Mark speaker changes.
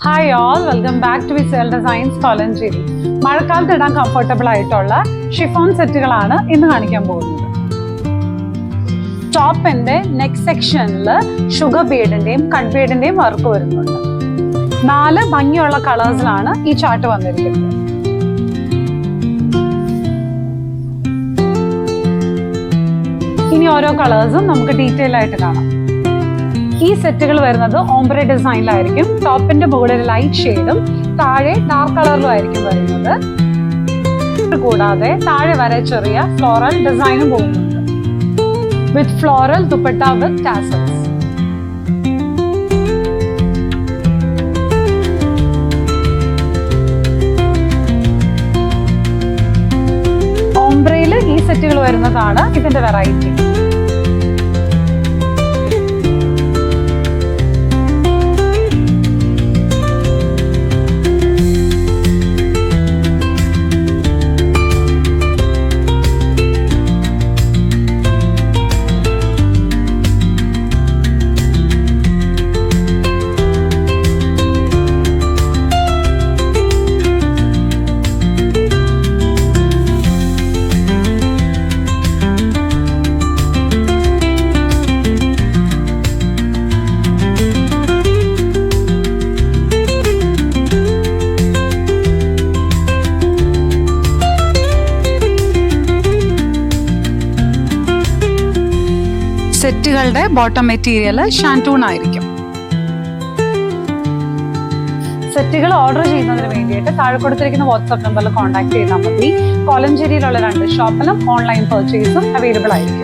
Speaker 1: Hi all, welcome back to visual designs Kolenchery. മഴക്കാലത്ത് ഇടാൻ comfortable ആയിട്ടുള്ള ഷിഫോൺ സെറ്റുകളാണ് ഇന്ന് കാണിക്കാൻ പോകുന്നത്. ടോപ്പിന്റെ നെക്ക് സെക്ഷനിൽ ഷുഗർ ബീഡിന്റെയും കട്ട് ബീഡിന്റെയും വർക്ക് വരുന്നുണ്ട്. 4 ഭംഗിയുള്ള കളേഴ്സിലാണ് ഈ ചാർട്ട് വന്നിരിക്കുന്നത്. ഇനി ഓരോ കളേഴ്സും നമുക്ക് ഡീറ്റെയിൽ ആയിട്ട് കാണാം. ഈ സെറ്റുകൾ വരുന്നത് ഓംബ്രെ ഡിസൈനിലായിരിക്കും. ടോപ്പിന്റെ മുകളിൽ ലൈറ്റ് ഷെയ്ഡും താഴെ ഡാർക്ക് കളറിലും ആയിരിക്കും വരുന്നത്. കൂടാതെ താഴെ വരെ ചെറിയ ഫ്ലോറൽ ഡിസൈനും പോകുന്നുണ്ട്. With floral dupatta with tassels. ഓംബ്രയിൽ ഈ സെറ്റുകൾ വരുന്നതാണ് ഇതിന്റെ വെറൈറ്റി. സെറ്റുകളുടെ ബോട്ടം മെറ്റീരിയൽ ഷാൻറ്റൂൺ ആയിരിക്കും. സെറ്റുകൾ ഓർഡർ ചെയ്യുന്നതിന് വേണ്ടിയിട്ട് താഴെ കൊടുത്തിരിക്കുന്ന വാട്സ്ആപ്പ് നമ്പറിൽ കോൺടാക്ട് ചെയ്താൽ മതി. കോലഞ്ചേരിയിലുള്ള 2 ഷോപ്പിലും ഓൺലൈൻ പർച്ചേസും അവൈലബിൾ ആയിരിക്കും.